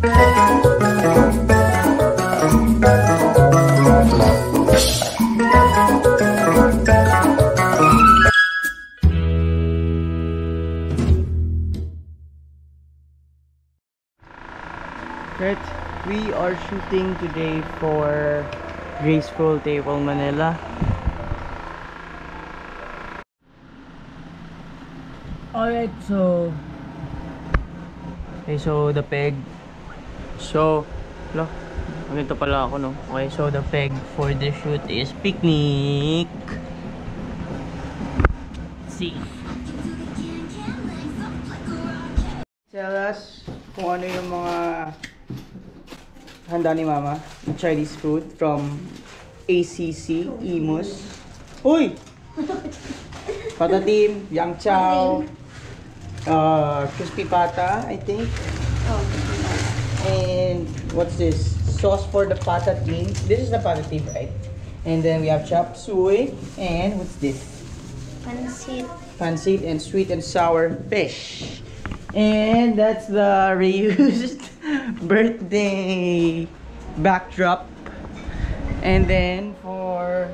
Right, we are shooting today for Graceful Table Manila. Alright, so the peg. So, lo, ganito pala ako, no? Okay, so the peg for the shoot is picnic. Let's see. Tell us kung ano yung mga handa ni Mama, Chinese food from ACC, Imus. Uy! Patatim, yang chow, crispy pata, I think. Oh. And what's this? Sauce for the pata tin. This is the pata tin, right? And then we have chop suey. And what's this? Pansit. Pansit and sweet and sour fish. And that's the reused birthday backdrop. And then for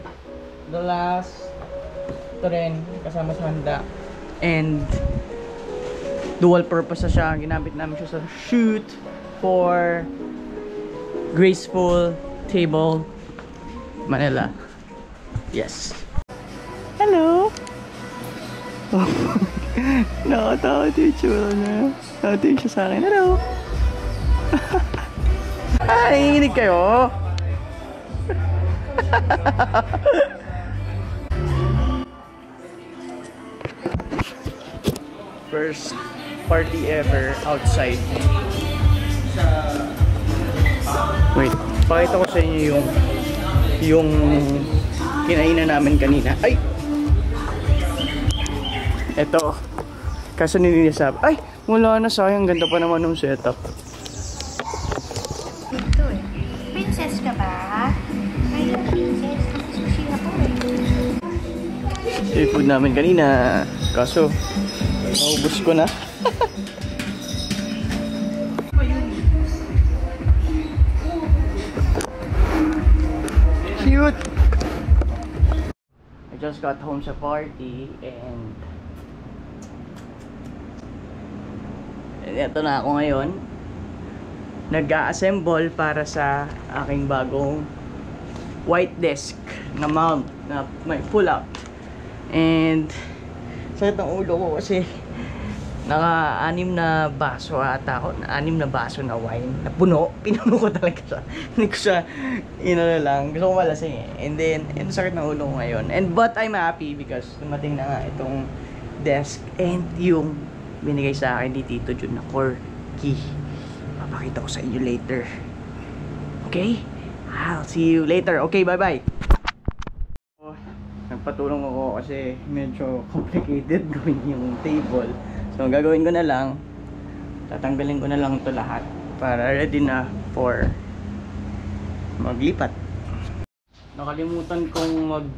the last, ito rin kasama sa handa. And dual purpose na siya. Ginamit namin siya sa shoot for Graceful Table Manila. Yes. Hello. Oh. Nakatawa yung tsura niya. Nakatingin siya sa akin. Hello. Nanginginig kayo. First party ever outside. Wait, pakita ko sa inyo yung kinainan namin kanina. Ay! Eto. Kaso nililisab. Ay! Wala na, sayang. Ganda pa naman ng setup. Ito eh. Princess ka ba? Ay, princess. Sushi na po eh. Seafood namin kanina. Kaso, naubos ko na. Cute! I just got home sa party and eto na ako ngayon. Nag-a-assemble para sa aking bagong white desk na mount na may pull out. And sakit ng ulo ko kasi naka-6 na baso ata ako. 6 na baso na wine na puno. Pinuno ko talaga siya. Hindi ko siya inano lang. Gusto ko malasing eh. And then, sakit ng ulo ko ngayon. But I'm happy because dumating na nga itong desk and yung binigay sa akin ni Tito Jun na corky. Papakita ko sa inyo later. Okay? I'll see you later. Okay, bye-bye. Nagpatulong ako kasi medyo complicated gawin yung table. So, ang gagawin ko na lang, tatanggalin ko na lang ito lahat para ready na for maglipat. Nakalimutan kong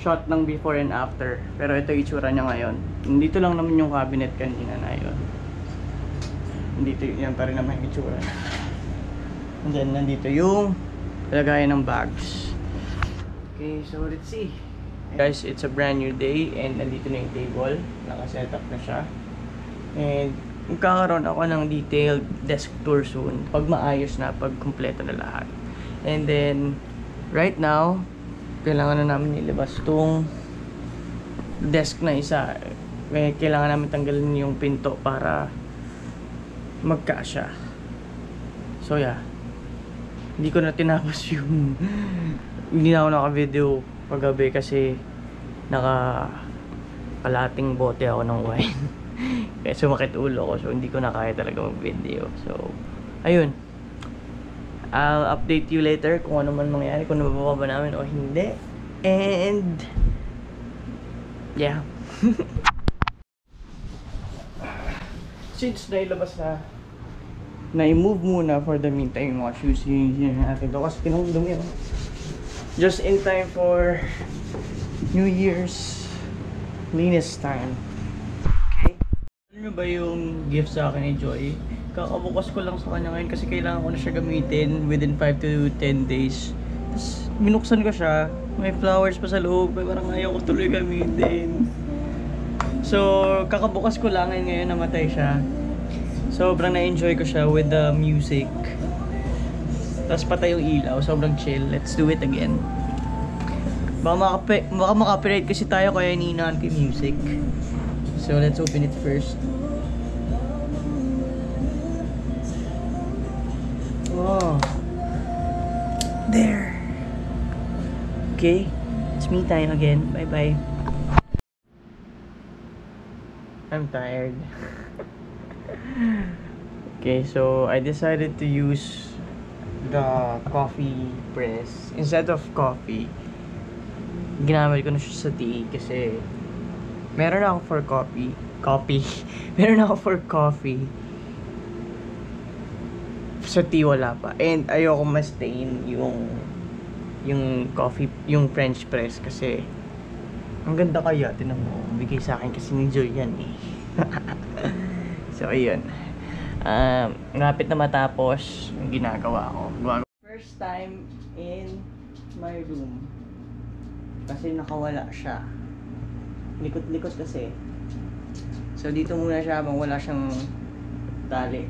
shot ng before and after, pero ito yung itsura niya ngayon. Dito lang naman yung cabinet kanina na yun. Dito yan pa rin naman yung itsura. And then nandito yung lagayan ng bags. Okay, so let's see. Guys, it's a brand new day and nandito na yung table. Naka-set up na siya. And magkakaroon ako ng detailed desk tour soon pag maayos na, pag kumpleto na lahat. And then right now, kailangan na namin ilabas tong desk na isa. Kailangan namin tanggalin yung pinto para magkasya. So yeah, hindi ko na tinapos yung hindi na ako naka-video paggabi kasi kalating bote ako ng wine. Kaya sumakit ulo ko, so hindi ko na kaya talaga mag-video. So ayun, I'll update you later kung ano man mangyari, kung nababa ba namin o hindi. And yeah. Since nailabas na i-move muna for the meantime yung mga shoes yun natin ito kasi pinangdumi yun. Just in time for New Year's cleanest time. Okay? Ano ba yung gift sa akin ni Joy? Kakabukas ko lang sa kanya ngayon kasi kailangan ko na siya gamitin within 5 to 10 days. Tapos minuksan ko siya. May flowers pa sa loob. Parang ayaw ko tuloy gamitin. So, kakabukas ko lang ngayon namatay siya. Sobrang na-enjoy ko siya with the music. Tapos patay yung ilaw. Sobrang chill. Let's do it again. Baka maka-copyright kasi tayo kaya iniinaan ko yung music. So, let's open it first. Oh. There. Okay. It's me time again. Bye-bye. I'm tired. Okay, so I decided to use the coffee press instead of coffee. Ginamit ko na siya sa tea kasi meron ako for coffee. Meron ako for coffee. Sa tea wala pa. And ayoko ma-stain yung coffee, yung French press kasi ang ganda kaya, tinan mo, bigay sa akin kasi ni Joy yan eh. So ayun, napit na matapos yung ginagawa ko. First time in my room kasi nakawala siya, likot-likot kasi. So dito muna siya habang wala siyang tali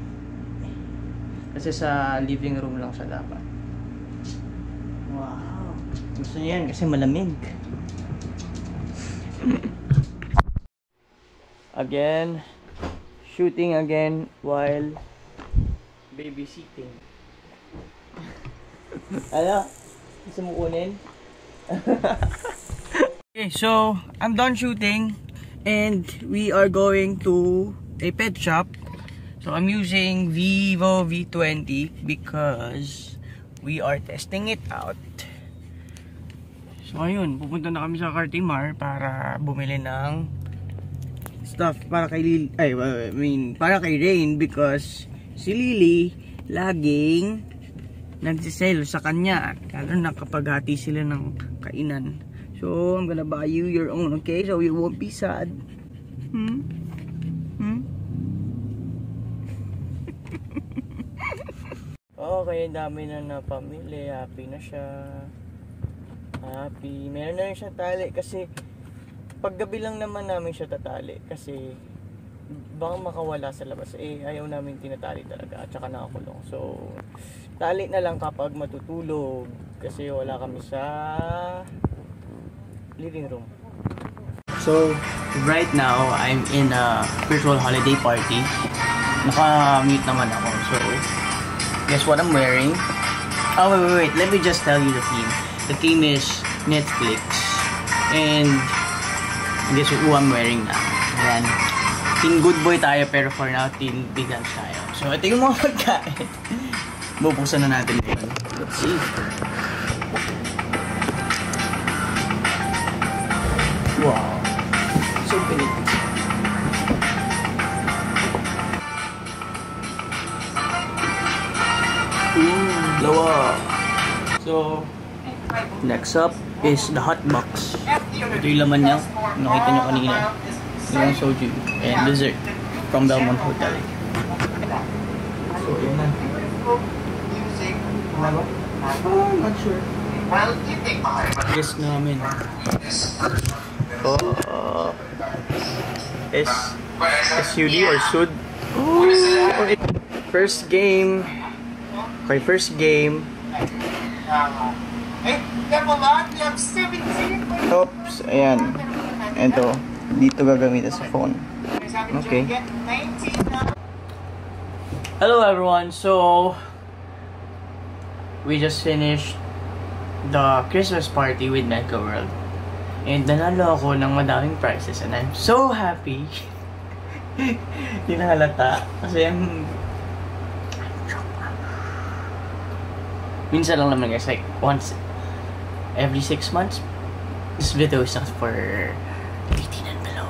kasi sa living room lang siya dapat. Wow, gusto niya yan kasi malamig. Again, shooting again while babysitting. Ano? Gusto mo kunin? Okay, so I'm done shooting and we are going to a pet shop. So I'm using Vivo V20 because we are testing it out. So ayun, pupunta na kami sa Cartimar para bumili ng stuff para kay Lily, para kay Rain because si Lily laging nagsiselo sa kanya lalo na kapag hati sila ng kainan. So I'm gonna buy you your own, okay? So you won't be sad. Okay, dami na napamili. Happy na siya. Happy. Meron na rin siya tali kasi paggabi lang naman namin siya tatali kasi baka makawala sa labas. Ayaw namin tinatali talaga at saka nakakulong. So, tali na lang kapag matutulog kasi wala kami sa living room. So, right now, I'm in a virtual holiday party. Naka-mute naman ako. So, guess what I'm wearing? Oh, wait. Let me just tell you the theme. The theme is Netflix. And guess who I'm wearing now. Ayan. Team good boy tayo pero for now, team big guns tayo. So, ito yung mga pagkain. Bubuksan na natin yun. Let's see. Wow. So big. Lawa. So, next up is the hot box. Ito yung laman niya. Nakita nyo kanina. Yung soju and dessert from Belmont Hotel. So, yun na. Not sure. Guess namin. SUD or SUD. First game. Okay, first game. Oops, ayan. Ito, dito gagamitin sa phone. Okay. Hello everyone, so we just finished the Christmas party with Mega World. And nanalo ako ng madaming prizes and I'm so happy. Hindi na halata kasi minsan lang naman guys, like once every 6 months. This video is not for 18 and below.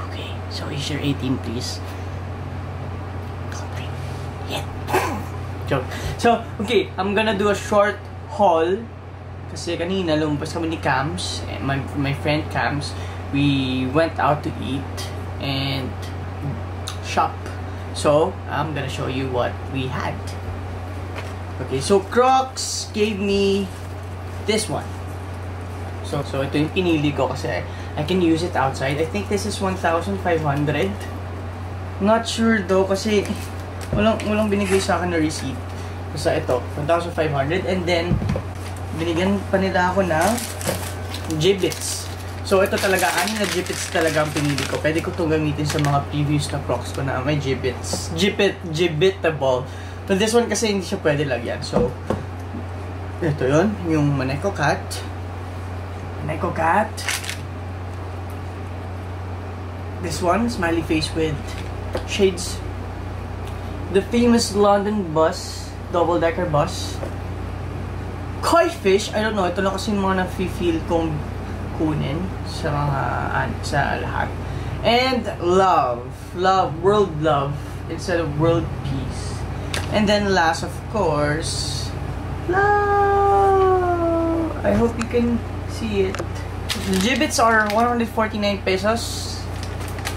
Okay, so is your 18 please? Don't bring yet. Joke. So, okay, I'm gonna do a short haul. Kasi kanina lumabas kami ni Cams, my friend Cams. We went out to eat and shop. So, I'm gonna show you what we had. Okay, so Crocs gave me this one. So ito yung pinili ko kasi I can use it outside. I think this is 1,500. Not sure though kasi walang binigay sa akin na receipt. Basta ito, 1,500. And then, binigyan pa nila ako ng Jibbits. So ito talaga, na Jibbits talaga ang pinili ko. Pwede ko itong gamitin sa mga previous na Crocs ko na may Jibbits. Jibbitable. But this one kasi hindi siya pwede lagyan. So, ito yun, yung Maneko Cat. Maneko Cat. This one, smiley face with shades. The famous London bus, double-decker bus. Koi fish, I don't know, ito lang kasi yung mga na-feel kong kunin sa mga, sa lahat. And love, world love, instead of world peace. And then last, of course, love. I hope you can see it. The Jibbits are 149 pesos.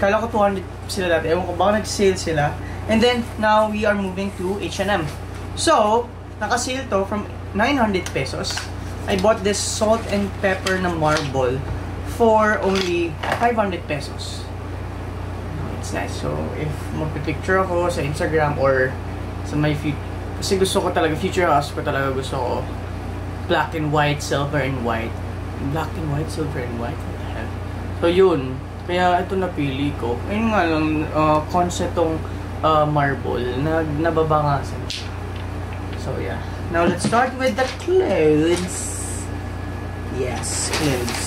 Kala ko 200 sila dati. Ewan ko, baka nag-sale sila. And then, now we are moving to H&M. So, naka-sale to from 900 pesos. I bought this salt and pepper na marble for only 500 pesos. It's nice. So, if magpipicture ako sa Instagram or sa my kasi gusto ko talaga, future house ko talaga gusto ko black and white, silver and white. Black and white, silver and white. What the hell? So, yun. Kaya ito napili ko. Ayun nga lang, concept tong marble na nababangasan. So, yeah. Now, let's start with the clothes. Yes, clothes.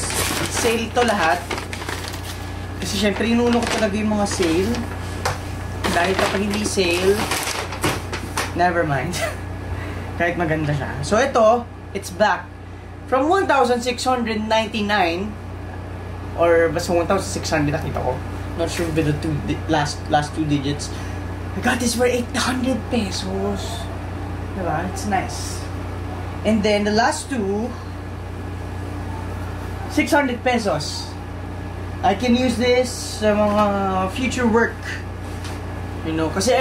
Sale to lahat. Kasi syempre, inuuna ko talaga yung mga sale. Dahil kapag hindi sale, never mind. Kahit maganda siya. So, ito, it's back. From 1,699 or basta 1,600 nakita ko. Not sure with the last two digits. I got this for 800 pesos. Diba? It's nice. And then the last two, 600 pesos. I can use this sa mga future work. You know, kasi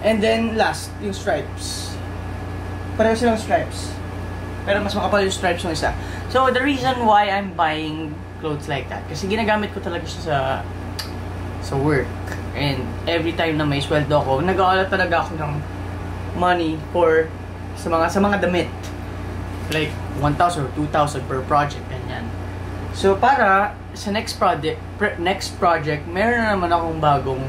and then last, yung stripes. Pareho silang stripes. Pero mas makapal yung stripes ng isa. So the reason why I'm buying clothes like that, kasi ginagamit ko talaga siya sa work. And every time na may sweldo ako, nag-aalala talaga ako ng money for sa mga damit. Like 1,000 or 2,000 per project, ganyan. So para sa next project, meron na naman akong bagong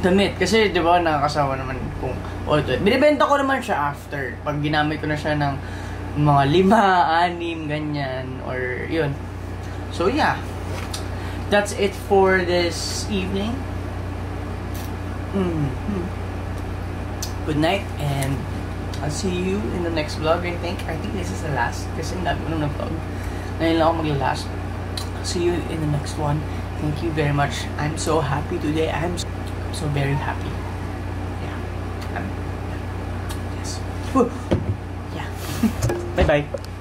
damit. Kasi 'di ba nakakasawa naman kung ito. Binibenta ko naman siya after pag ginamit ko na siya ng mga 5, 6 ganyan or yun. So yeah. That's it for this evening. Good night and I'll see you in the next vlog. I think this is the last kasi hindi ko na vlog. Ngayon lang ako magla-last. I'll see you in the next one. Thank you very much. I'm so happy today. I'm so very happy. Yeah. Yes. Woo. Yeah. Bye-bye.